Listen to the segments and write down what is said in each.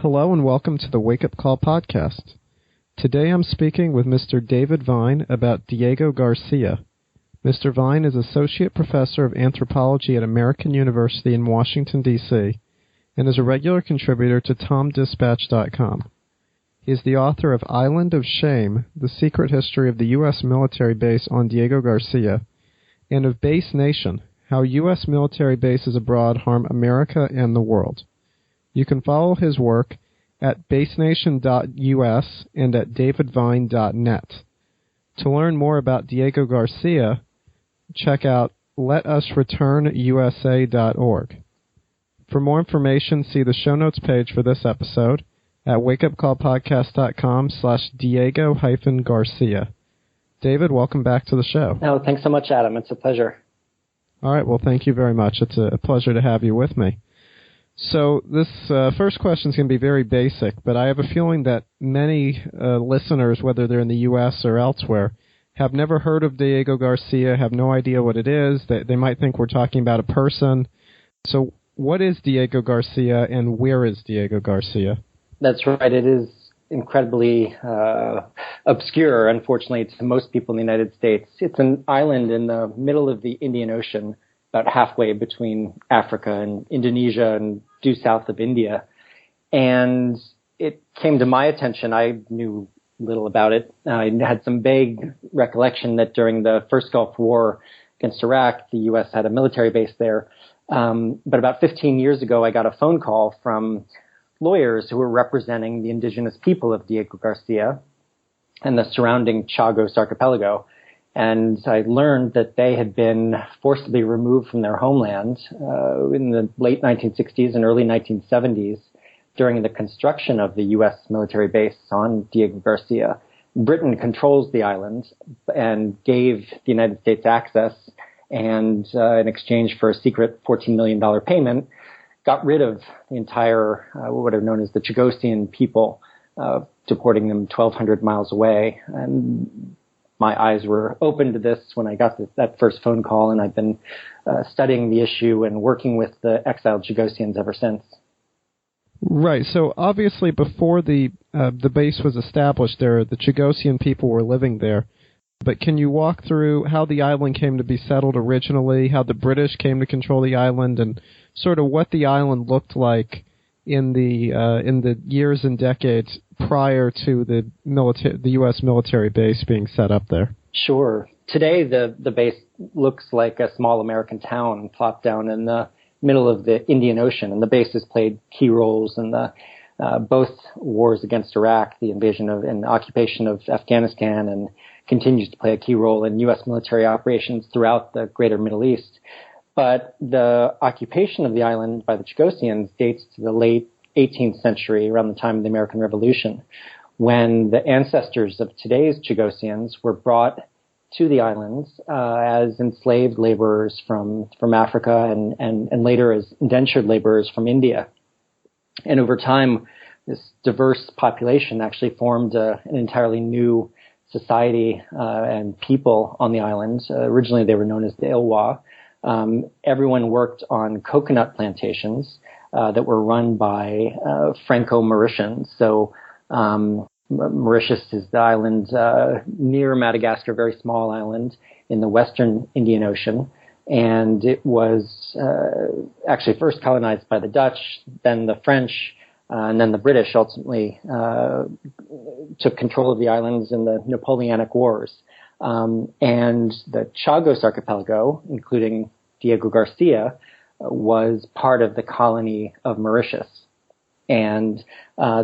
Hello and welcome to the Wake Up Call podcast. Today I'm speaking with Mr. David Vine about Diego Garcia. Mr. Vine is Associate Professor of Anthropology at American University in Washington, D.C., and is a regular contributor to TomDispatch.com. He is the author of Island of Shame, The Secret History of the U.S. Military Base on Diego Garcia, and of Base Nation, How U.S. Military Bases Abroad Harm America and the World. You can follow his work at basenation.us and at davidvine.net. To learn more about Diego Garcia, check out letusreturnusa.org. For more information, see the show notes page for this episode at wakeupcallpodcast.com/Diego-Garcia. David, welcome back to the show. Oh, thanks so much, Adam. It's a pleasure. All right, well, thank you very much. It's a pleasure to have you with me. So this first question is going to be very basic, but I have a feeling that many listeners, whether they're in the U.S. or elsewhere, have never heard of Diego Garcia, have no idea what it is. They might think we're talking about a person. So what is Diego Garcia and where is Diego Garcia? That's right. It is incredibly obscure, unfortunately, to most people in the United States. It's an island in the middle of the Indian Ocean, about halfway between Africa and Indonesia and due south of India. And it came to my attention. I knew little about it. I had some vague recollection that during the first Gulf War against Iraq, the U.S. had a military base there. But about 15 years ago, I got a phone call from lawyers who were representing the indigenous people of Diego Garcia and the surrounding Chagos Archipelago. And I learned that they had been forcibly removed from their homeland in the late 1960s and early 1970s during the construction of the U.S. military base on Diego Garcia. Britain controls the island and gave the United States access, and in exchange for a secret $14 million payment, got rid of the entire, what are known as the Chagossian people, deporting them 1,200 miles away. And my eyes were open to this when I got that first phone call, and I've been studying the issue and working with the exiled Chagossians ever since. Right. So obviously, before the base was established, the Chagossian people were living there. But can you walk through how the island came to be settled originally, how the British came to control the island, and sort of what the island looked like in the years and decades prior to the U.S. military base being set up there? Sure. Today, the base looks like a small American town plopped down in the middle of the Indian Ocean, and the base has played key roles in both wars against Iraq, the invasion of and occupation of Afghanistan, and continues to play a key role in U.S. military operations throughout the greater Middle East. But the occupation of the island by the Chagossians dates to the late 18th century, around the time of the American Revolution, when the ancestors of today's Chagossians were brought to the islands as enslaved laborers from Africa and later as indentured laborers from India. And over time, this diverse population actually formed an entirely new society and people on the islands. Originally, they were known as the Ilwa. Everyone worked on coconut plantations that were run by Franco-Mauritians. So Mauritius is the island near Madagascar, a very small island in the western Indian Ocean. And it was actually first colonized by the Dutch, then the French, and then the British ultimately took control of the islands in the Napoleonic Wars. And the Chagos Archipelago, including Diego Garcia, was part of the colony of Mauritius. And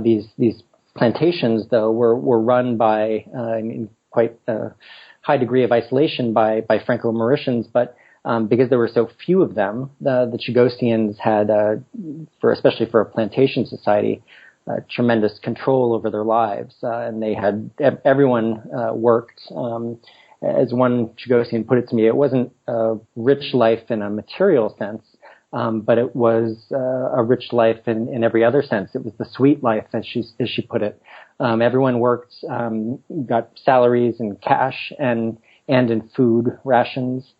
these plantations, though, were run by, in quite a high degree of isolation by Franco-Mauritians, but because there were so few of them, the Chagossians had, especially for a plantation society, tremendous control over their lives, and they had everyone worked. As one Chagossian put it to me, it wasn't a rich life in a material sense, but it was a rich life in every other sense. It was the sweet life, as she put it. Everyone worked, got salaries in cash and in food rations.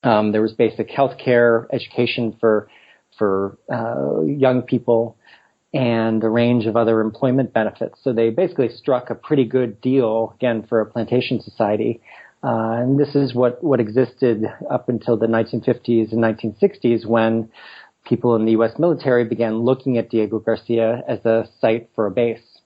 There was basic health care, education for young people. and a range of other employment benefits. So they basically struck a pretty good deal, again, for a plantation society. And this is what existed up until the 1950s and 1960s, when people in the U.S. military began looking at Diego Garcia as a site for a base.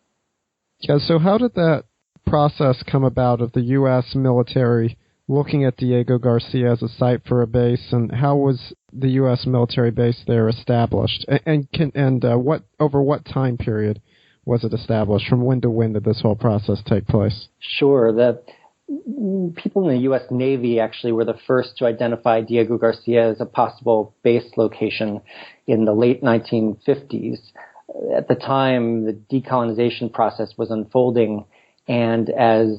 Yeah, so how did that process come about of the U.S. military looking at Diego Garcia as a site for a base, and how was the U.S. military base there established? And over what time period was it established? From when to when did this whole process take place? Sure. The people in the U.S. Navy actually were the first to identify Diego Garcia as a possible base location in the late 1950s. At the time, the decolonization process was unfolding, and as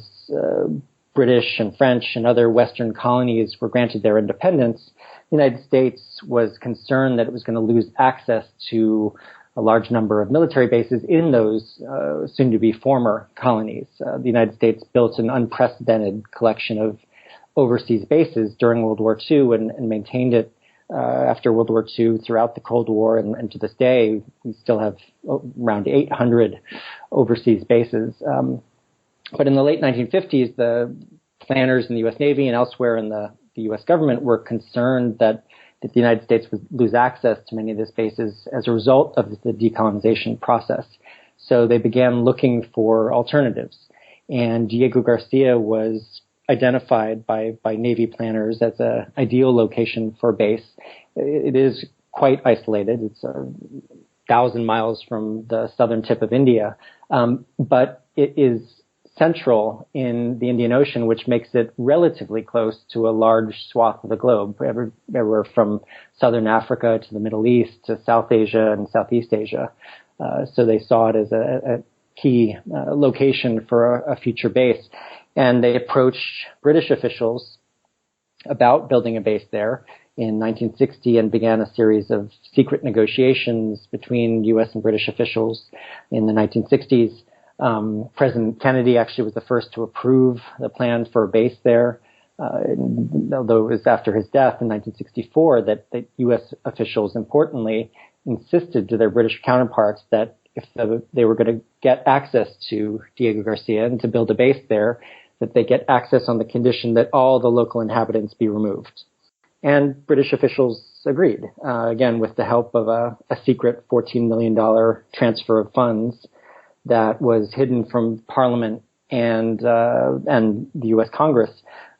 British and French and other Western colonies were granted their independence, the United States was concerned that it was going to lose access to a large number of military bases in those soon-to-be former colonies. The United States built an unprecedented collection of overseas bases during World War II and maintained it after World War II throughout the Cold War. And to this day, we still have around 800 overseas bases. But in the late 1950s, the planners in the U.S. Navy and elsewhere in the U.S. government were concerned that the United States would lose access to many of these bases as a result of the decolonization process. So they began looking for alternatives. And Diego Garcia was identified by Navy planners as an ideal location for a base. It is quite isolated. It's 1,000 miles from the southern tip of India. But it is central in the Indian Ocean, which makes it relatively close to a large swath of the globe, everywhere from southern Africa to the Middle East to South Asia and Southeast Asia. So they saw it as a key location for a future base. And they approached British officials about building a base there in 1960 and began a series of secret negotiations between U.S. and British officials in the 1960s. President Kennedy actually was the first to approve the plan for a base there, although it was after his death in 1964 that the U.S. officials importantly insisted to their British counterparts that if they were going to get access to Diego Garcia and to build a base there, that they get access on the condition that all the local inhabitants be removed. And British officials agreed, again, with the help of a secret $14 million transfer of funds that was hidden from Parliament and the U.S. Congress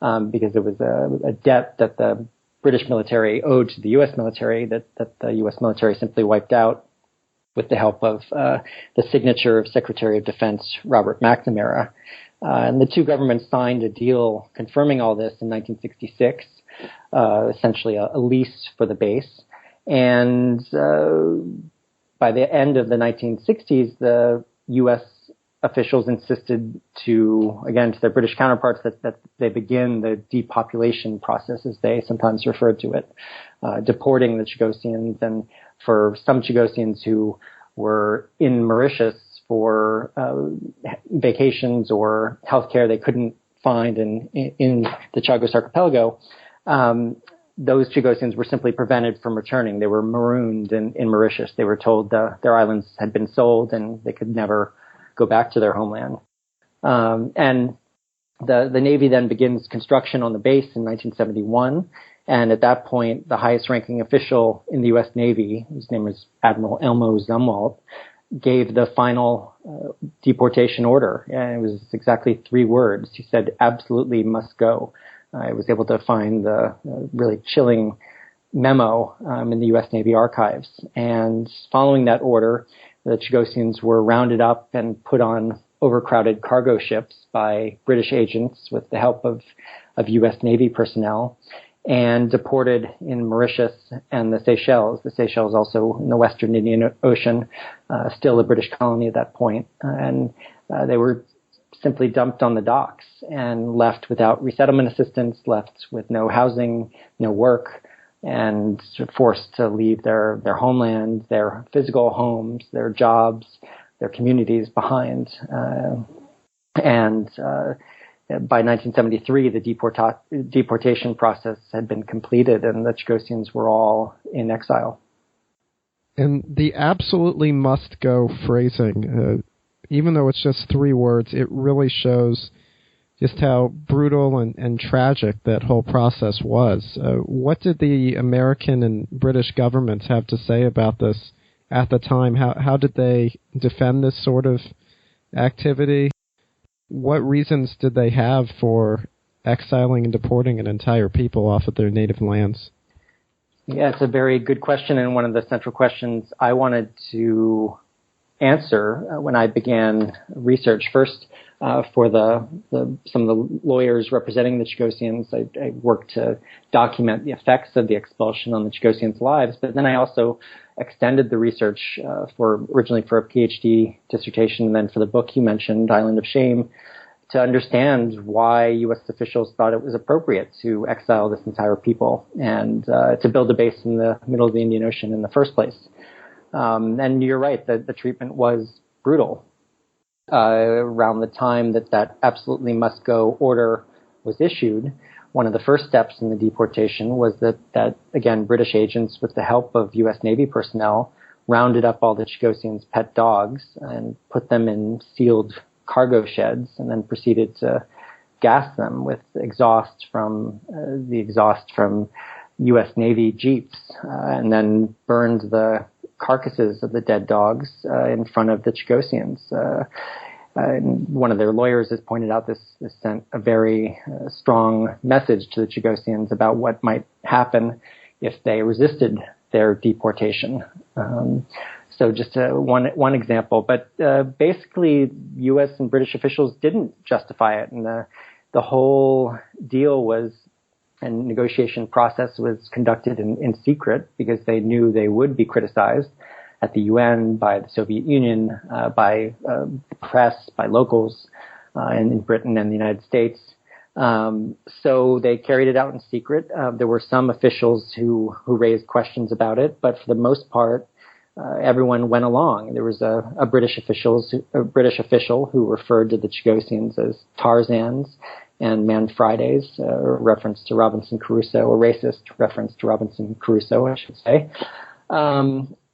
because it was a debt that the British military owed to the U.S. military that the U.S. military simply wiped out with the help of the signature of Secretary of Defense Robert McNamara. And the two governments signed a deal confirming all this in 1966, essentially a lease for the base. And by the end of the 1960s, the U.S. officials insisted to their British counterparts that they begin the depopulation process, as they sometimes referred to it, deporting the Chagossians. And for some Chagossians who were in Mauritius for vacations or healthcare they couldn't find in the Chagos Archipelago, those Chagossians were simply prevented from returning. They were marooned in Mauritius. They were told their islands had been sold and they could never go back to their homeland. And the Navy then begins construction on the base in 1971. And at that point, the highest ranking official in the U.S. Navy, whose name was Admiral Elmo Zumwalt, gave the final deportation order. And it was exactly 3 words. He said, "Absolutely must go." I was able to find the really chilling memo in the U.S. Navy archives. And following that order, the Chagossians were rounded up and put on overcrowded cargo ships by British agents with the help of U.S. Navy personnel and deported in Mauritius and the Seychelles. The Seychelles also in the Western Indian Ocean, still a British colony at that point. And they were simply dumped on the docks and left without resettlement assistance, left with no housing, no work, and forced to leave their homeland, their physical homes, their jobs, their communities behind. By 1973, the deportation process had been completed and the Chagossians were all in exile. And the absolutely must go phrasing, even though it's just 3 words, it really shows just how brutal and tragic that whole process was. What did the American and British governments have to say about this at the time? How did they defend this sort of activity? What reasons did they have for exiling and deporting an entire people off of their native lands? Yeah, it's a very good question, and one of the central questions I wanted to answer when I began research. First, for some of the lawyers representing the Chagossians, I worked to document the effects of the expulsion on the Chagossians' lives, but then I also extended the research originally for a PhD dissertation and then for the book you mentioned, Island of Shame, to understand why U.S. officials thought it was appropriate to exile this entire people and to build a base in the middle of the Indian Ocean in the first place. And you're right, the treatment was brutal. Around the time that absolutely must go order was issued, one of the first steps in the deportation was that again, British agents, with the help of U.S. Navy personnel, rounded up all the Chagossians' pet dogs and put them in sealed cargo sheds and then proceeded to gas them with exhaust from U.S. Navy jeeps and then burned the carcasses of the dead dogs in front of the Chagossians. And one of their lawyers has pointed out this sent a very strong message to the Chagossians about what might happen if they resisted their deportation. So just one example, but basically U.S. and British officials didn't justify it, and the whole deal was, and negotiation process was conducted in secret because they knew they would be criticized at the UN, by the Soviet Union, by the press, by locals in Britain and the United States. So they carried it out in secret. There were some officials who raised questions about it, but for the most part, everyone went along. There was a British official who referred to the Chagossians as Tarzans and Man Fridays, a reference to Robinson Crusoe, a racist reference to Robinson Crusoe, I should say.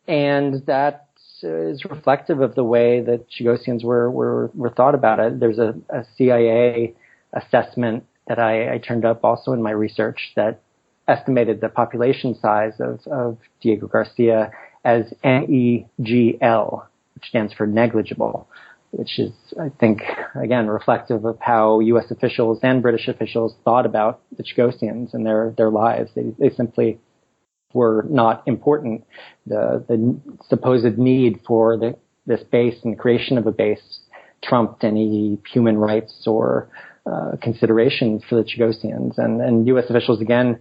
And that is reflective of the way that Chagossians were thought about it. There's a CIA assessment that I turned up also in my research that estimated the population size of Diego Garcia as NEGL, which stands for negligible, which is, I think, again, reflective of how U.S. officials and British officials thought about the Chagossians and their lives. They simply were not important. The supposed need for this base and creation of a base trumped any human rights or considerations for the Chagossians. And U.S. officials, again,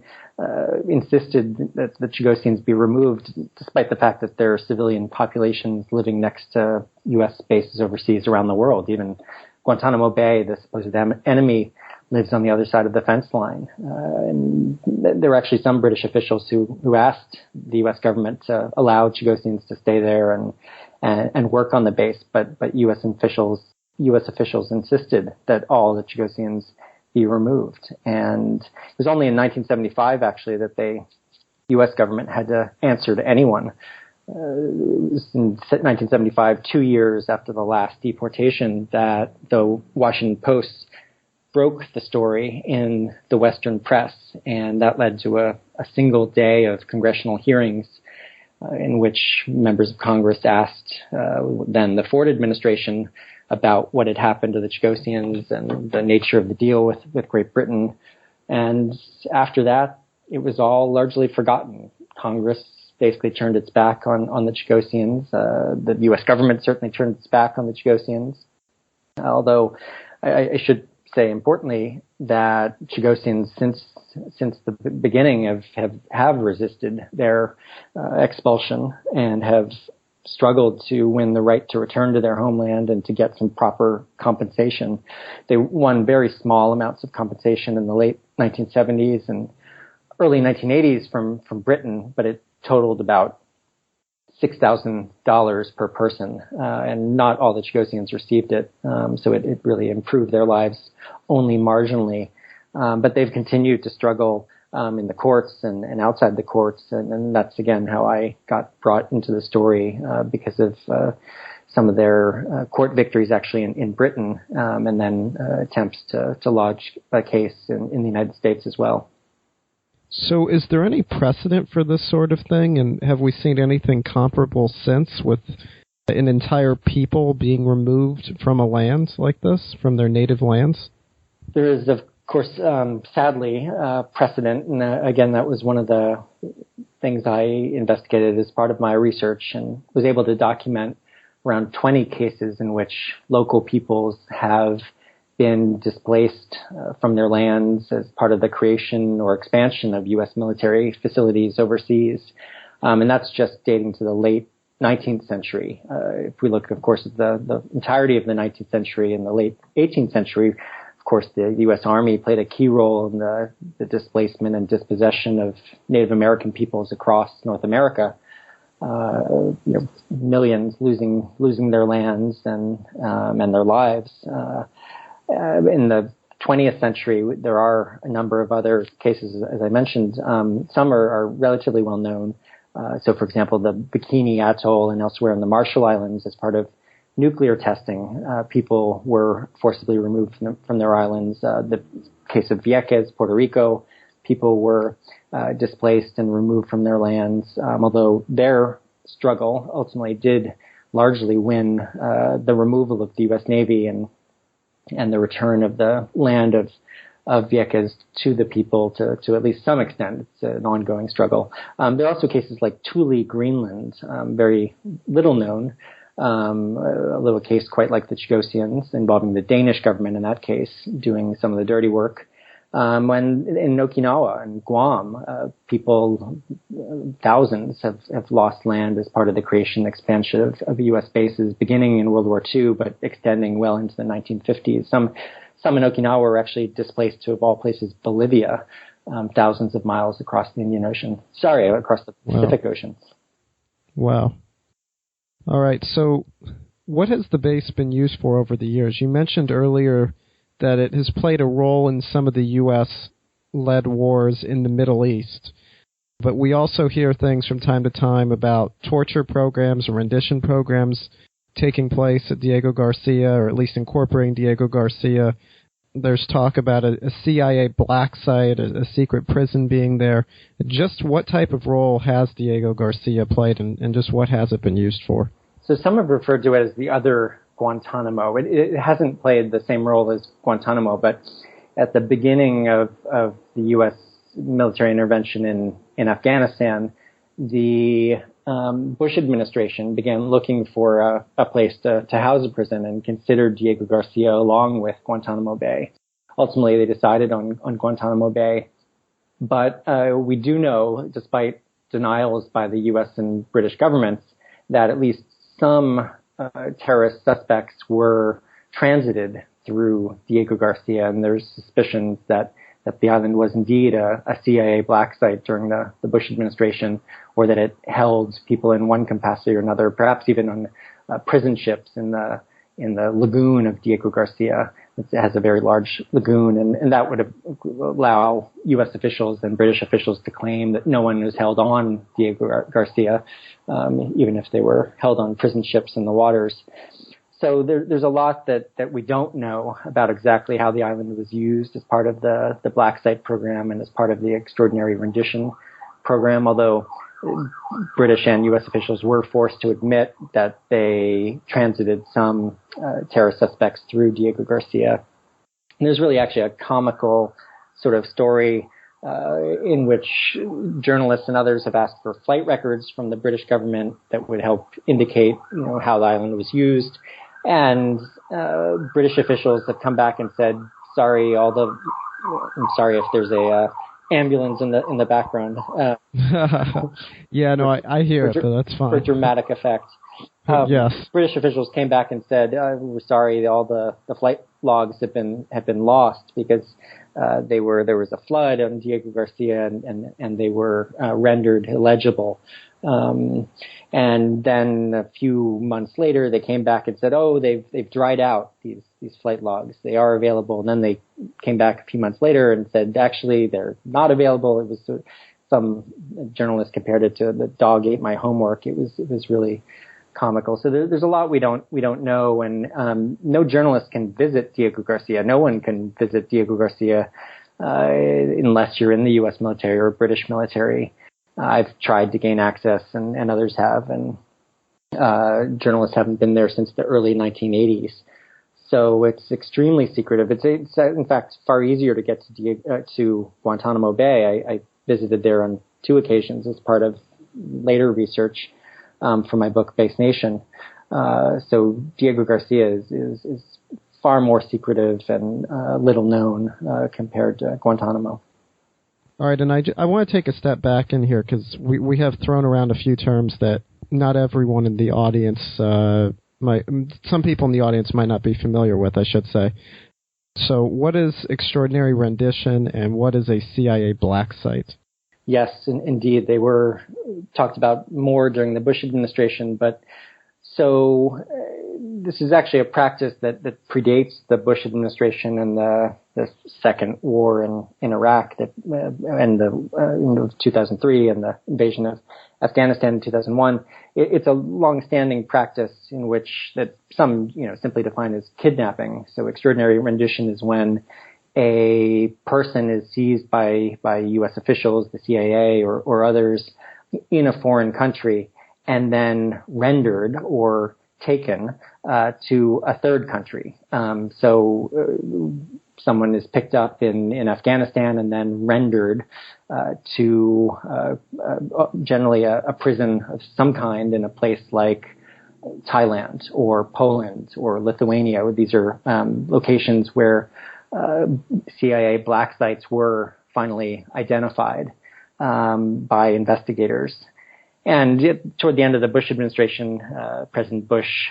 insisted that the Chagossians be removed, despite the fact that there are civilian populations living next to U.S. bases overseas around the world. Even Guantanamo Bay, the supposed enemy, lives on the other side of the fence line. And there were actually some British officials who asked the U.S. government to allow Chagossians to stay there and work on the base, but U.S. officials insisted that all the Chagossians be removed. And it was only in 1975, actually, that the U.S. government had to answer to anyone. It was in 1975, 2 years after the last deportation, that the Washington Post broke the story in the Western press, and that led to a single day of congressional hearings in which members of Congress asked then the Ford administration about what had happened to the Chagossians and the nature of the deal with Great Britain. And after that, it was all largely forgotten. Congress basically turned its back on the Chagossians. The U.S. government certainly turned its back on the Chagossians. Although I should say importantly that Chagossians since the beginning have resisted their expulsion and have struggled to win the right to return to their homeland and to get some proper compensation. They won very small amounts of compensation in the late 1970s and early 1980s from Britain, but it totaled about $6,000 per person, and not all the Chagossians received it, so it really improved their lives only marginally. But they've continued to struggle in the courts and outside the courts. And that's, again, how I got brought into the story because of some of their court victories actually in Britain, and then attempts to lodge a case in the United States as well. So is there any precedent for this sort of thing, and have we seen anything comparable since with an entire people being removed from a land like this, from their native lands? There is, of course, sadly, precedent, and again, that was one of the things I investigated as part of my research and was able to document around 20 cases in which local peoples have been displaced from their lands as part of the creation or expansion of U.S. military facilities overseas. And that's just dating to the late 19th century. If we look, of course, at the entirety of the 19th century and the late 18th century, of course, the U.S. Army played a key role in the displacement and dispossession of Native American peoples across North America. Millions losing their lands and their lives. In the 20th century, there are a number of other cases, as I mentioned. Some are relatively well known. So, for example, the Bikini Atoll and elsewhere in the Marshall Islands, as part of nuclear testing, people were forcibly removed from their islands. The case of Vieques, Puerto Rico, people were displaced and removed from their lands, although their struggle ultimately did largely win the removal of the U.S. Navy and the return of the land of Vieques to the people to at least some extent. It's an ongoing struggle. There are also cases like Thule, Greenland, very little known, a little case quite like the Chagossians involving the Danish government in that case doing some of the dirty work. When in Okinawa and Guam, people, thousands have lost land as part of the creation and expansion of U.S. bases beginning in World War II, but extending well into the 1950s. Some in Okinawa were actually displaced to, of all places, Bolivia, thousands of miles across the across the Pacific Ocean. Wow. All right. So what has the base been used for over the years? You mentioned earlier that it has played a role in some of the U.S.-led wars in the Middle East. But we also hear things from time to time about torture programs or rendition programs taking place at Diego Garcia, or at least incorporating Diego Garcia. There's talk about a CIA black site, a secret prison being there. Just what type of role has Diego Garcia played, and just what has it been used for? So some have referred to it as the other Guantanamo. It hasn't played the same role as Guantanamo, but at the beginning of the U.S. military intervention in Afghanistan, the Bush administration began looking for a place to house a prison and considered Diego Garcia along with Guantanamo Bay. Ultimately, they decided on Guantanamo Bay. But we do know, despite denials by the U.S. and British governments, that at least some terrorist suspects were transited through Diego Garcia, and there's suspicions that the island was indeed a CIA black site during the Bush administration, or that it held people in one capacity or another, perhaps even on prison ships in the lagoon of Diego Garcia. It has a very large lagoon, and that would allow U.S. officials and British officials to claim that no one was held on Diego Garcia, even if they were held on prison ships in the waters. So there's a lot that we don't know about exactly how the island was used as part of the Black Site program and as part of the extraordinary rendition program, although British and U.S. officials were forced to admit that they transited some terrorist suspects through Diego Garcia. And there's really actually a comical sort of story in which journalists and others have asked for flight records from the British government that would help indicate, how the island was used. And British officials have come back and said, I'm sorry if there's a ambulance in the background. Yeah, no, I hear it, but that's fine. For dramatic effect. Yes. British officials came back and said, we're sorry, all the flight logs have been lost because there was a flood on Diego Garcia and they were rendered illegible. And then a few months later, they came back and said, "Oh, they've dried out these flight logs. They are available." And then they came back a few months later and said, "Actually, they're not available." It was some journalist compared it to the dog ate my homework. It was really comical. So there's a lot we don't know, and no journalist can visit Diego Garcia. No one can visit Diego Garcia unless you're in the U.S. military or British military. I've tried to gain access, and others have, and journalists haven't been there since the early 1980s. So it's extremely secretive. It's in fact far easier to get to Guantanamo Bay. I visited there on 2 occasions as part of later research for my book Base Nation. So Diego Garcia is far more secretive and little known compared to Guantanamo. All right, and I want to take a step back in here because we have thrown around a few terms that not everyone in the audience some people in the audience might not be familiar with, I should say. So what is extraordinary rendition and what is a CIA black site? Yes, indeed. They were talked about more during the Bush administration, but so this is actually a practice that predates the Bush administration and the second war in Iraq and the 2003 and the invasion of Afghanistan in 2001. It's a long-standing practice in which that some simply define as kidnapping. So extraordinary rendition is when a person is seized by U.S. officials, the CIA or others in a foreign country, and then rendered or taken to a third country. So someone is picked up in Afghanistan and then rendered to generally a prison of some kind in a place like Thailand or Poland or Lithuania. These are locations where CIA black sites were finally identified by investigators. And toward the end of the Bush administration, President Bush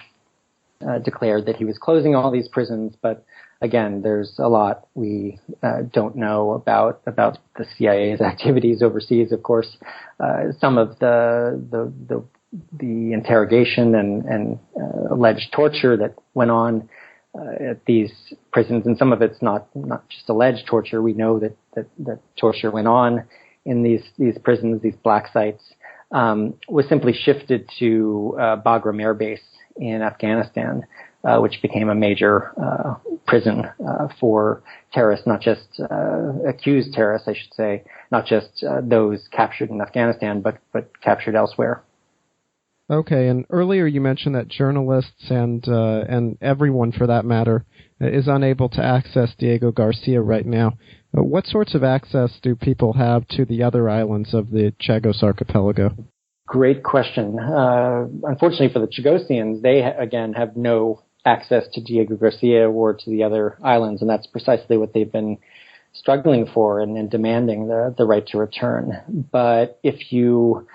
declared that he was closing all these prisons. But again, there's a lot we don't know about the CIA's activities overseas. Of course, some of the interrogation and alleged torture that went on at these prisons, and some of it's not just alleged torture. We know that torture went on in these prisons, these black sites. Was simply shifted to Bagram Air Base in Afghanistan, which became a major prison for terrorists, not just accused terrorists, I should say, not just those captured in Afghanistan, but captured elsewhere. Okay, and earlier you mentioned that journalists and everyone for that matter is unable to access Diego Garcia right now. What sorts of access do people have to the other islands of the Chagos Archipelago? Great question. Unfortunately for the Chagossians, they again have no access to Diego Garcia or to the other islands, and that's precisely what they've been struggling for and demanding the right to return. But if you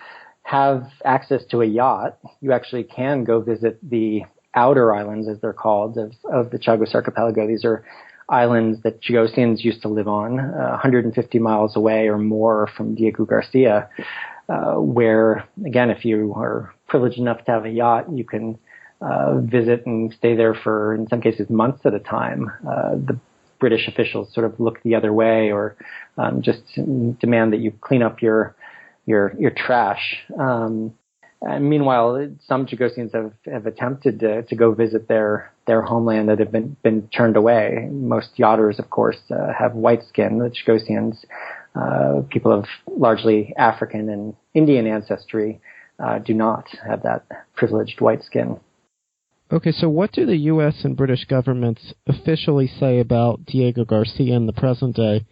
have access to a yacht, you actually can go visit the outer islands, as they're called, of the Chagos Archipelago. These are islands that Chagossians used to live on, 150 miles away or more from Diego Garcia, where, again, if you are privileged enough to have a yacht, you can visit and stay there for, in some cases, months at a time. The British officials sort of look the other way or just demand that you clean up your trash. And meanwhile, some Chagossians have attempted to go visit their homeland that have been turned away. Most yachters, of course, have white skin. The Chagossians, people of largely African and Indian ancestry, do not have that privileged white skin. Okay, so what do the U.S. and British governments officially say about Diego Garcia in the present day?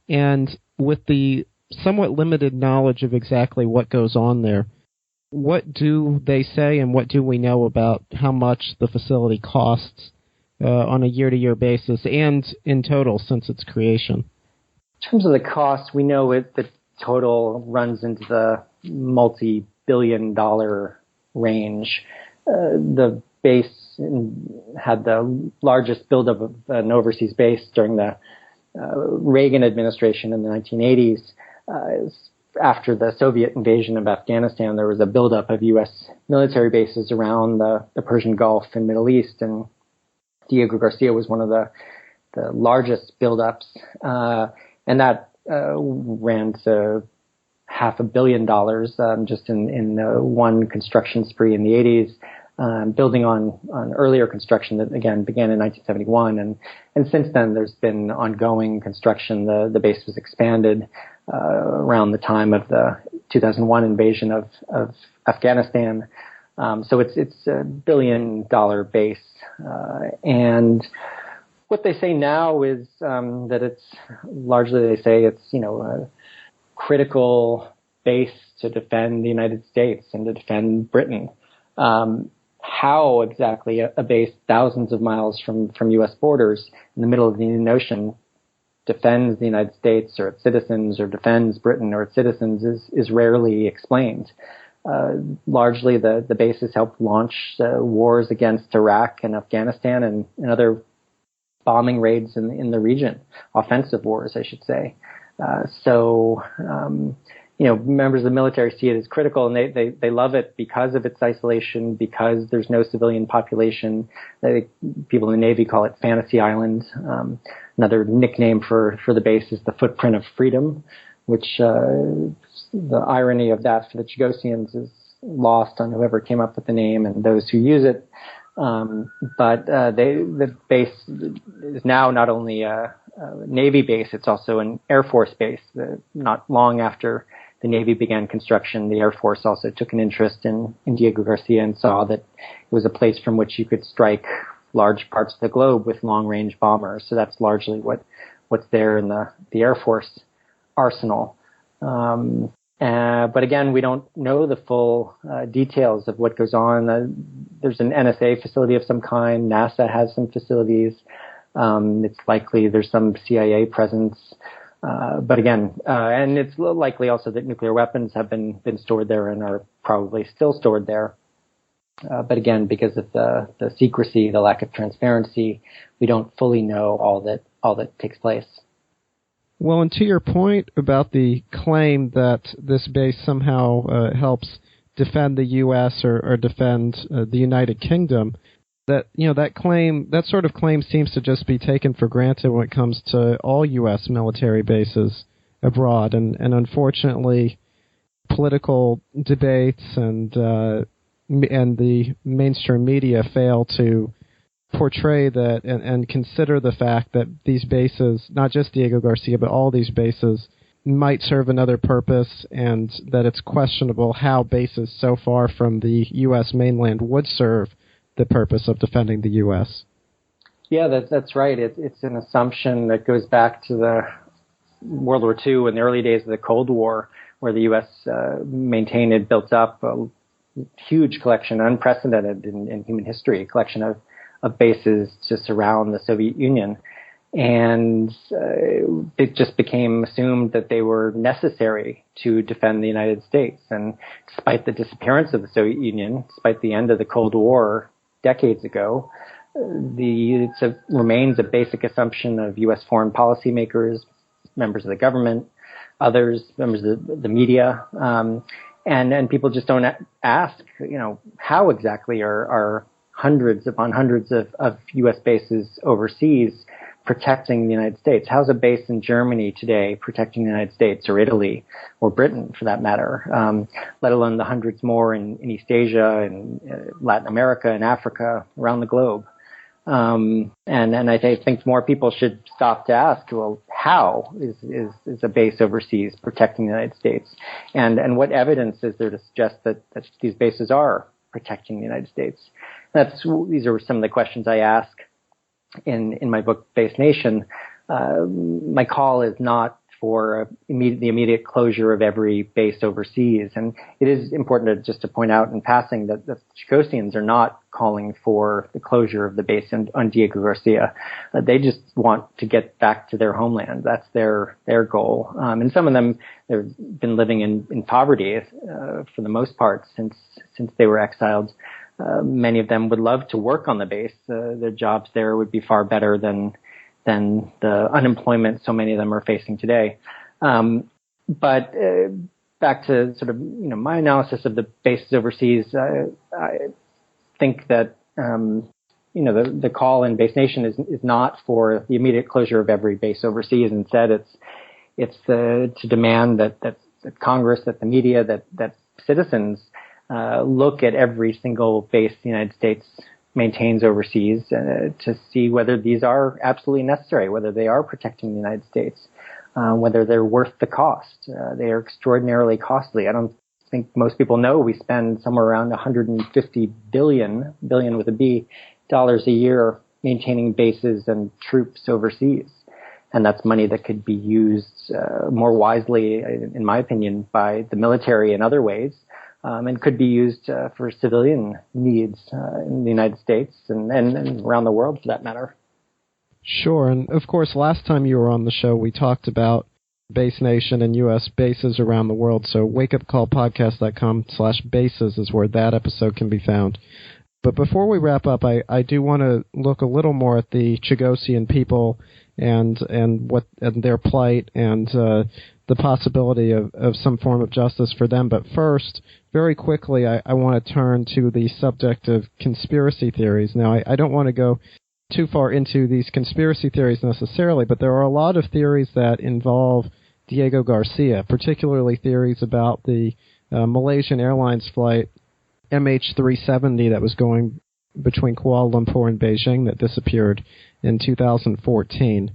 And with the somewhat limited knowledge of exactly what goes on there, what do they say and what do we know about how much the facility costs on a year-to-year basis and in total since its creation? In terms of the cost, we know the total runs into the multi-billion-dollar range. The base had the largest buildup of an overseas base during the Reagan administration in the 1980s. after the Soviet invasion of Afghanistan, there was a buildup of U.S. military bases around the Persian Gulf and Middle East, and Diego Garcia was one of the largest buildups, and that ran to $500 million just in one construction spree in the 80s, building on earlier construction that again began in 1971, and since then there's been ongoing construction. The base was expanded around the time of the 2001 invasion of Afghanistan. So it's a $1 billion base, and what they say now is that it's largely, they say it's, a critical base to defend the United States and to defend Britain. How exactly a base thousands of miles from U.S. borders in the middle of the Indian Ocean defends the United States or its citizens, or defends Britain or its citizens is rarely explained. Largely, the bases helped launch wars against Iraq and Afghanistan and other bombing raids in the region, offensive wars, I should say. So members of the military see it as critical, and they love it because of its isolation, because there's no civilian population. People in the Navy call it Fantasy Island. Another nickname for the base is the Footprint of Freedom, which the irony of that for the Chagossians is lost on whoever came up with the name and those who use it. But the base is now not only a Navy base, it's also an Air Force base. Not long after the Navy began construction, the Air Force also took an interest in Diego Garcia and saw that it was a place from which you could strike large parts of the globe with long-range bombers. So that's largely what's there in the Air Force arsenal. But again, we don't know the full details of what goes on. There's an NSA facility of some kind. NASA has some facilities. It's likely there's some CIA presence. But again, and it's likely also that nuclear weapons have been stored there and are probably still stored there. But again, because of the secrecy, the lack of transparency, we don't fully know all that takes place. Well, and to your point about the claim that this base somehow helps defend the U.S. or defend the United Kingdom, that sort of claim seems to just be taken for granted when it comes to all U.S. military bases abroad, and unfortunately, political debates and the mainstream media fail to portray that and consider the fact that these bases, not just Diego Garcia, but all these bases, might serve another purpose, and that it's questionable how bases so far from the U.S. mainland would serve the purpose of defending the U.S. Yeah, that's right. It's an assumption that goes back to the World War II and the early days of the Cold War, where the U.S. maintained and built up a huge collection, unprecedented in human history, a collection of bases to surround the Soviet Union. And it just became assumed that they were necessary to defend the United States. And despite the disappearance of the Soviet Union, despite the end of the Cold War decades ago, it remains a basic assumption of U.S. foreign policy makers, members of the government, others, members of the media, and people just don't ask, how exactly are hundreds upon hundreds of U.S. bases overseas protecting the United States? How's a base in Germany today protecting the United States, or Italy, or Britain for that matter, let alone the hundreds more in East Asia and Latin America and Africa, around the globe? And I think more people should stop to ask, well, how is a base overseas protecting the United States? And what evidence is there to suggest that these bases are protecting the United States? These are some of the questions I ask in my book, Base Nation. My call is not for the immediate closure of every base overseas. And it is important to point out in passing that the Chagossians are not calling for the closure of the base on Diego Garcia. They just want to get back to their homeland. That's their goal. And some of them, they've been living in poverty for the most part since they were exiled. Many of them would love to work on the base. Their jobs there would be far better than the unemployment so many of them are facing today. But back to sort of, my analysis of the bases overseas, I think that, the call in Base Nation is not for the immediate closure of every base overseas. Instead, it's to demand that Congress, that the media, that citizens look at every single base the United States maintains overseas to see whether these are absolutely necessary, whether they are protecting the United States, whether they're worth the cost. They are extraordinarily costly. I don't think most people know we spend somewhere around $150 billion with a B, dollars a year maintaining bases and troops overseas. And that's money that could be used more wisely, in my opinion, by the military in other ways, and could be used for civilian needs in the United States and around the world, for that matter. Sure. And, of course, last time you were on the show, we talked about Base Nation and U.S. bases around the world. So wakeupcallpodcast.com/bases is where that episode can be found. But before we wrap up, I do want to look a little more at the Chagossian people and their plight and the possibility of some form of justice for them. But first, very quickly, I want to turn to the subject of conspiracy theories. Now, I don't want to go too far into these conspiracy theories necessarily, but there are a lot of theories that involve Diego Garcia, particularly theories about the Malaysian Airlines flight MH370 that was going between Kuala Lumpur and Beijing that disappeared in 2014.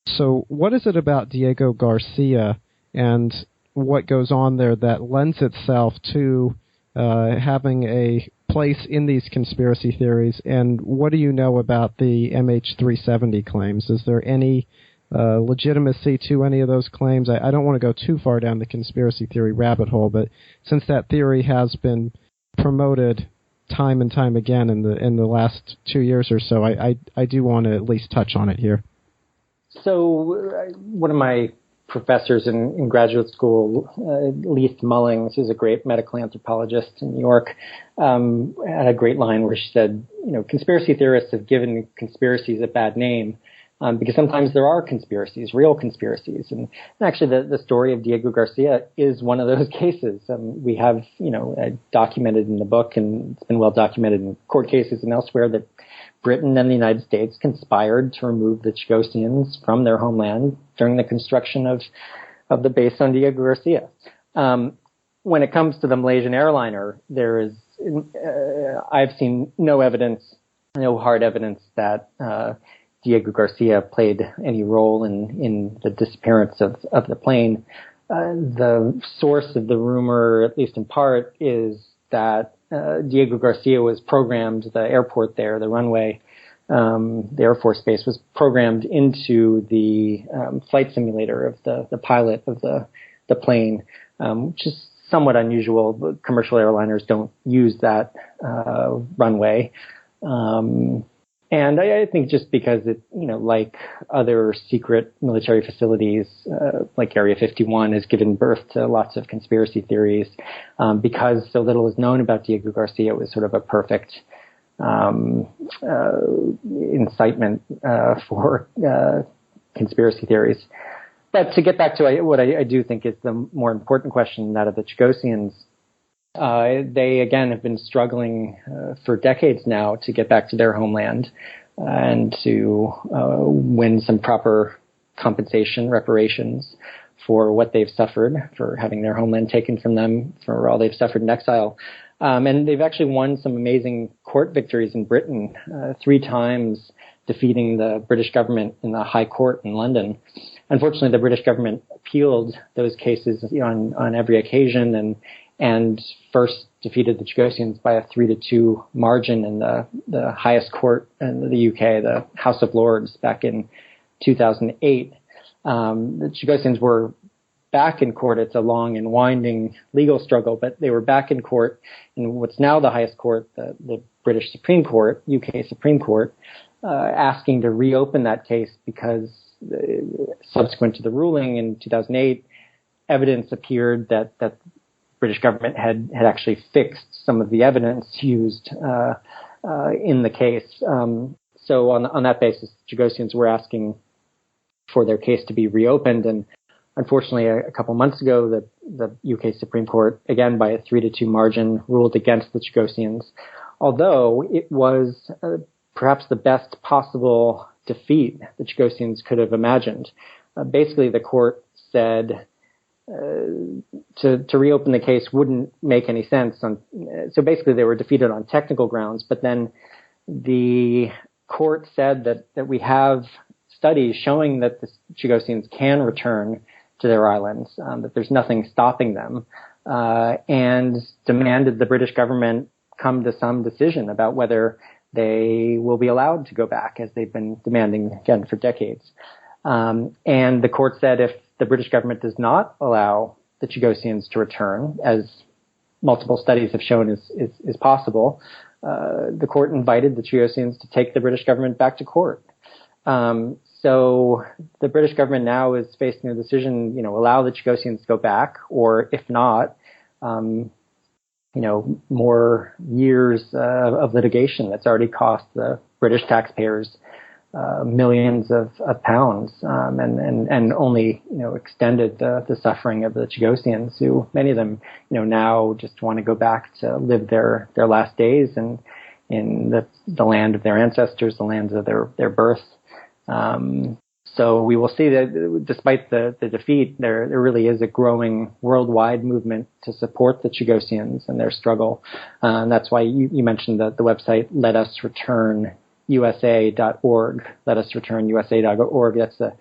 So what is it about Diego Garcia and what goes on there that lends itself to having a place in these conspiracy theories, and what do you know about the MH370 claims? Is there any legitimacy to any of those claims? I don't want to go too far down the conspiracy theory rabbit hole, but since that theory has been promoted time and time again in the last 2 years or so, I do want to at least touch on it here. So one of my professors in graduate school, Leith Mullings, who's a great medical anthropologist in New York, had a great line where she said, conspiracy theorists have given conspiracies a bad name because sometimes there are conspiracies, real conspiracies. And actually the story of Diego Garcia is one of those cases. We have, documented in the book, and it's been well documented in court cases and elsewhere, that Britain and the United States conspired to remove the Chagossians from their homeland during the construction of the base on Diego Garcia. When it comes to the Malaysian airliner, there is, I've seen no evidence, no hard evidence that Diego Garcia played any role in the disappearance of the plane. The source of the rumor, at least in part, is that Diego Garcia was programmed, the airport there, the runway, the Air Force Base was programmed into the flight simulator of the pilot of the plane, which is somewhat unusual. Commercial airliners don't use that runway. And I think just because it, like other secret military facilities, like Area 51, has given birth to lots of conspiracy theories, because so little is known about Diego Garcia, it was sort of a perfect incitement for conspiracy theories. But to get back to what I do think is the more important question, that of the Chagossians, they, again, have been struggling for decades now to get back to their homeland and to win some proper compensation, reparations for what they've suffered, for having their homeland taken from them, for all they've suffered in exile. And they've actually won some amazing court victories in Britain, 3 times defeating the British government in the High Court in London. Unfortunately, the British government appealed those cases on every occasion and first defeated the Chagossians by a 3-2 margin in the highest court in the UK, the House of Lords, back in 2008. The Chagossians were back in court. It's a long and winding legal struggle, but they were back in court in what's now the highest court, the British Supreme Court, UK Supreme Court, asking to reopen that case because subsequent to the ruling in 2008, evidence appeared that British government had actually fixed some of the evidence used in the case. So on that basis, Chagossians were asking for their case to be reopened, and unfortunately, a couple months ago, the UK Supreme Court, again by a 3-2 margin, ruled against the Chagossians, although it was perhaps the best possible defeat the Chagossians could have imagined. Basically, the court said to reopen the case wouldn't make any sense. So basically, they were defeated on technical grounds, but then the court said that we have studies showing that the Chagossians can return to their islands, that there's nothing stopping them, and demanded the British government come to some decision about whether they will be allowed to go back, as they've been demanding, again, for decades. And the court said if the British government does not allow the Chagossians to return, as multiple studies have shown is possible, the court invited the Chagossians to take the British government back to court. So the British government now is facing a decision, allow the Chagossians to go back, or if not, more years of litigation that's already cost the British taxpayers millions of pounds, and only extended the suffering of the Chagossians, who many of them now just want to go back to live their last days in the land of their ancestors, the lands of their birth. So we will see that despite the defeat, there really is a growing worldwide movement to support the Chagossians and their struggle. And that's why you mentioned the website LetUsReturnUSA.org, LetUsReturnUSA.org. That's the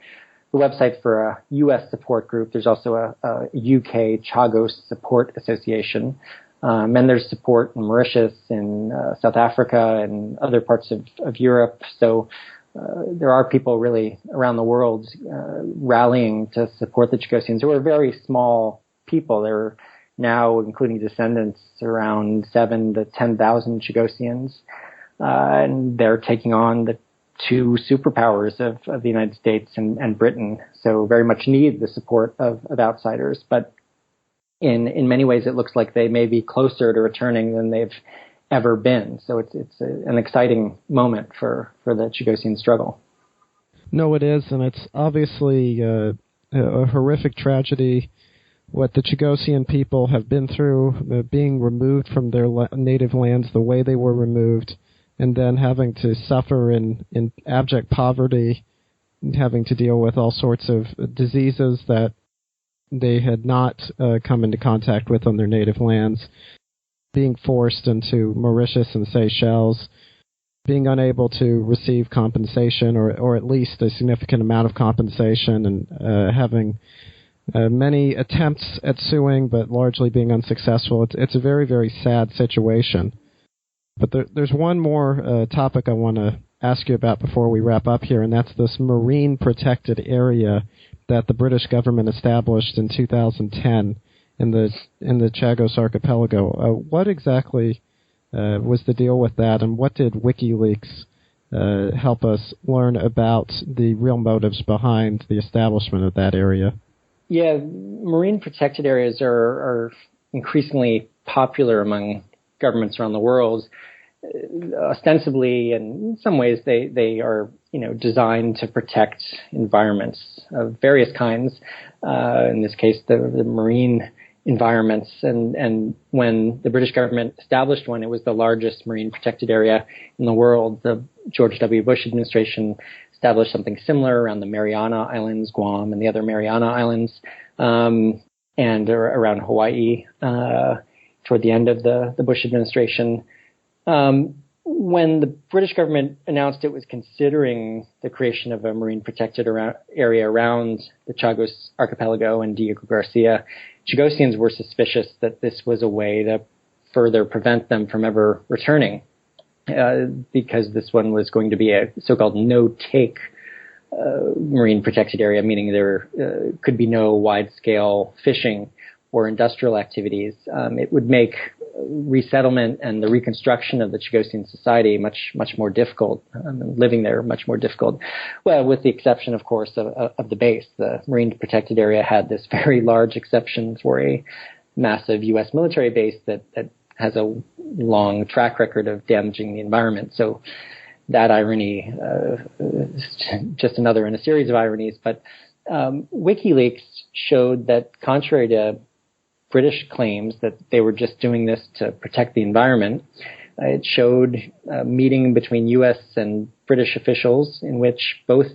website for a U.S. support group. There's also a UK Chagos Support Association. And there's support in Mauritius, in South Africa, and other parts of Europe. So there are people really around the world rallying to support the Chagossians, who are very small people. There are now, including descendants, around 7,000 to 10,000 Chagossians, and they're taking on the two superpowers of the United States and Britain. So very much need the support of outsiders. But in many ways, it looks like they may be closer to returning than they've ever been. So it's an exciting moment for the Chagossian struggle. No, it is, and it's obviously a horrific tragedy what the Chagossian people have been through, being removed from their native lands the way they were removed, and then having to suffer in abject poverty, and having to deal with all sorts of diseases that they had not come into contact with on their native lands, being forced into Mauritius and Seychelles, being unable to receive compensation or at least a significant amount of compensation, and having many attempts at suing but largely being unsuccessful. It's a very, very sad situation. But there's one more topic I want to ask you about before we wrap up here, and that's this marine protected area that the British government established in 2010 in the Chagos Archipelago. What exactly was the deal with that, and what did WikiLeaks help us learn about the real motives behind the establishment of that area? Yeah, marine protected areas are increasingly popular among governments around the world. Ostensibly, and in some ways, they are designed to protect environments of various kinds. In this case, the marine environments. And when the British government established one, it was the largest marine protected area in the world. The George W. Bush administration established something similar around the Mariana Islands, Guam, and the other Mariana Islands, and around Hawaii toward the end of the Bush administration. When the British government announced it was considering the creation of a marine protected area around the Chagos Archipelago and Diego Garcia, Chagossians were suspicious that this was a way to further prevent them from ever returning, because this one was going to be a so-called no-take marine protected area, meaning there could be no wide-scale fishing or industrial activities. It would make resettlement and the reconstruction of the Chagossian society much more difficult, living there much more difficult. Well, with the exception, of course, of the base. The marine protected area had this very large exception for a massive U.S. military base that has a long track record of damaging the environment. So that irony, just another in a series of ironies, but WikiLeaks showed that contrary to British claims that they were just doing this to protect the environment, it showed a meeting between U.S. and British officials in which both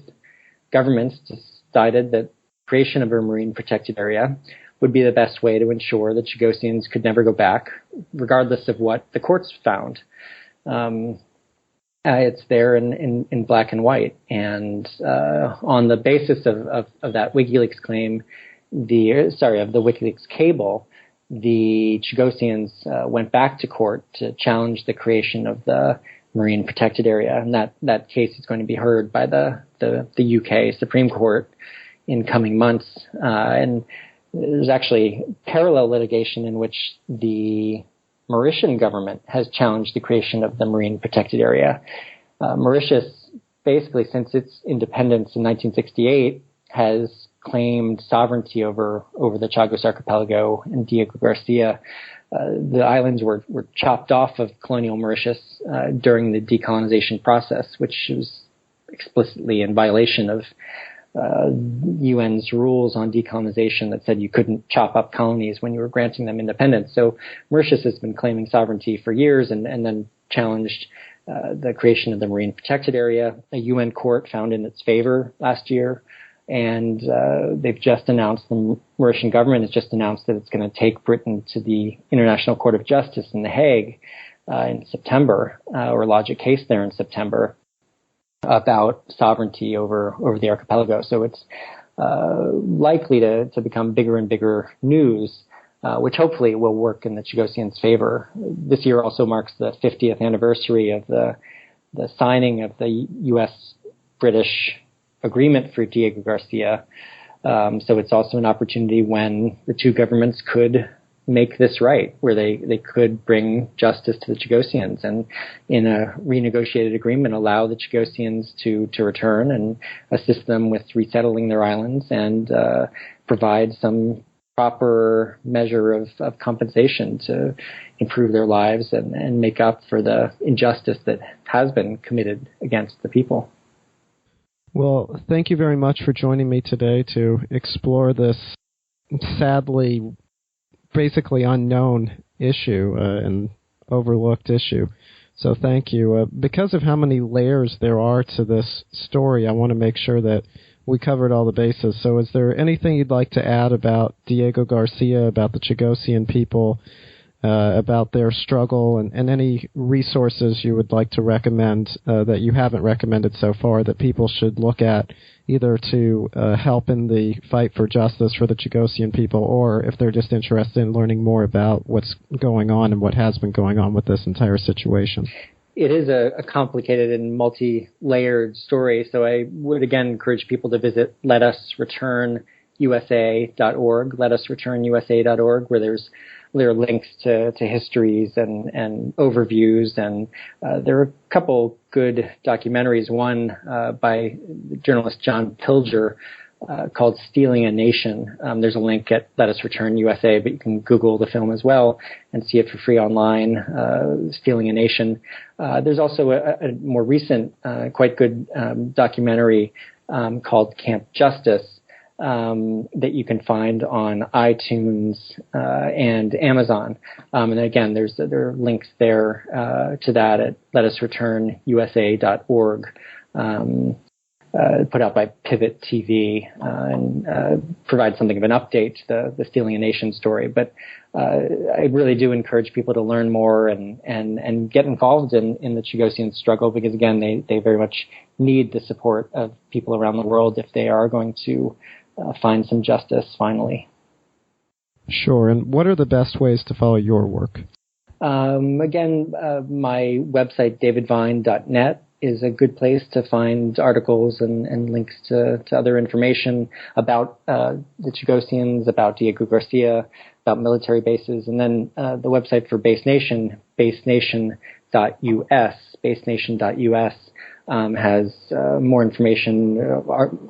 governments decided that creation of a marine protected area would be the best way to ensure that Chagossians could never go back, regardless of what the courts found. It's there in black and white. And on the basis of that WikiLeaks claim, of the WikiLeaks cable, the Chagossians went back to court to challenge the creation of the marine protected area. And that case is going to be heard by the UK Supreme Court in coming months. And there's actually parallel litigation in which the Mauritian government has challenged the creation of the marine protected area. Mauritius, basically since its independence in 1968, has claimed sovereignty over the Chagos Archipelago and Diego Garcia. The islands were chopped off of colonial Mauritius during the decolonization process, which was explicitly in violation of UN's rules on decolonization that said you couldn't chop up colonies when you were granting them independence. So Mauritius has been claiming sovereignty for years and then challenged the creation of the marine protected area. A UN court found in its favor last year, and they've just announced, the Mauritian government has just announced that it's going to take Britain to the International Court of Justice in The Hague in September, or lodge a case there in September about sovereignty over the archipelago. So it's likely to become bigger and bigger news, which hopefully will work in the Chagossians' favor. This year also marks the 50th anniversary of the signing of the U.S.-British agreement for Diego Garcia. So it's also an opportunity when the two governments could make this right, where they could bring justice to the Chagossians and in a renegotiated agreement allow the Chagossians to return and assist them with resettling their islands and provide some proper measure of compensation to improve their lives and make up for the injustice that has been committed against the people. Well, thank you very much for joining me today to explore this sadly basically unknown issue and overlooked issue. So thank you. Because of how many layers there are to this story, I want to make sure that we covered all the bases. So is there anything you'd like to add about Diego Garcia, about the Chagossian people, about their struggle, and any resources you would like to recommend that you haven't recommended so far that people should look at, either to help in the fight for justice for the Chagossian people, or if they're just interested in learning more about what's going on and what has been going on with this entire situation? It is a complicated and multi-layered story, so I would again encourage people to visit letusreturnusa.org, letusreturnusa.org, where there are links to histories and overviews, and there are a couple good documentaries. One by journalist John Pilger called "Stealing a Nation." There's a link at Let Us Return USA, but you can Google the film as well and see it for free online. "Stealing a Nation." There's also a more recent, quite good documentary called "Camp Justice." That you can find on iTunes and Amazon. And again, there are links there to that at letusreturnusa.org, put out by Pivot TV, and provide something of an update to the Stealing a Nation story. But I really do encourage people to learn more and get involved in the Chagossian struggle, because again, they very much need the support of people around the world if they are going to find some justice finally. Sure. And what are the best ways to follow your work? Again, my website, davidvine.net, is a good place to find articles and links to other information about the Chagossians, about Diego Garcia, about military bases, and then the website for Base Nation, basenation.us, has more information,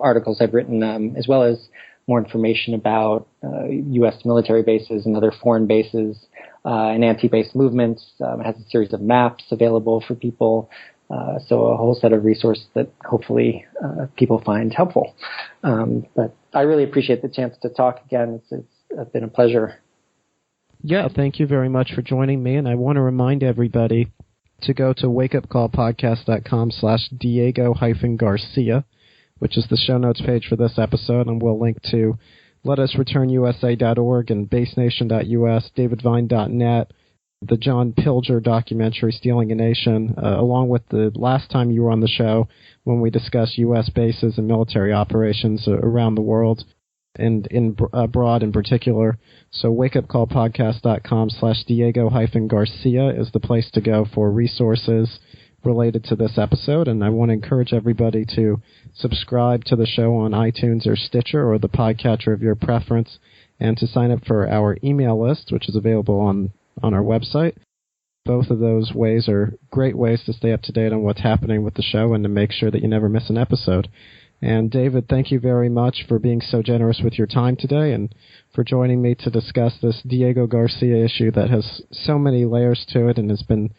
articles I've written, as well as more information about U.S. military bases and other foreign bases and anti-base movements. It has a series of maps available for people So a whole set of resources that hopefully people find helpful. But I really appreciate the chance to talk again. It's been a pleasure. Yeah, thank you very much for joining me, and I want to remind everybody to go to wakeupcallpodcast.com/Diego-Garcia, which is the show notes page for this episode, and we'll link to letusreturnusa.org and basenation.us, davidvine.net, the John Pilger documentary, Stealing a Nation, along with the last time you were on the show when we discussed U.S. bases and military operations around the world, and abroad in particular. So wakeupcallpodcast.com/Diego-Garcia is the place to go for resources related to this episode, and I want to encourage everybody to subscribe to the show on iTunes or Stitcher or the podcatcher of your preference, and to sign up for our email list, which is available on our website. Both of those ways are great ways to stay up to date on what's happening with the show and to make sure that you never miss an episode. And David, thank you very much for being so generous with your time today and for joining me to discuss this Diego Garcia issue that has so many layers to it and has been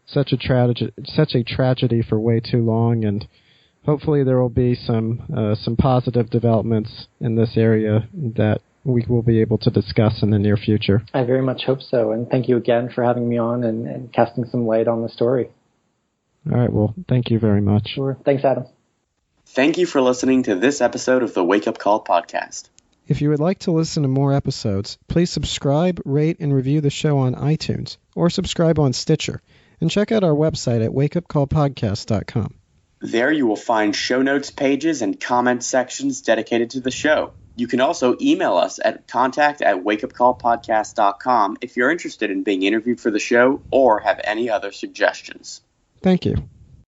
such a tragedy for way too long. And hopefully there will be some positive developments in this area that we will be able to discuss in the near future. I very much hope so, and thank you again for having me on and casting some light on the story. All right, well, thank you very much. Sure. Thanks, Adam. Thank you for listening to this episode of the Wake Up Call podcast. If you would like to listen to more episodes, please subscribe, rate, and review the show on iTunes, or subscribe on Stitcher, and check out our website at wakeupcallpodcast.com. There you will find show notes pages and comment sections dedicated to the show. You can also email us at contact@wakeupcallpodcast.com if you're interested in being interviewed for the show or have any other suggestions. Thank you.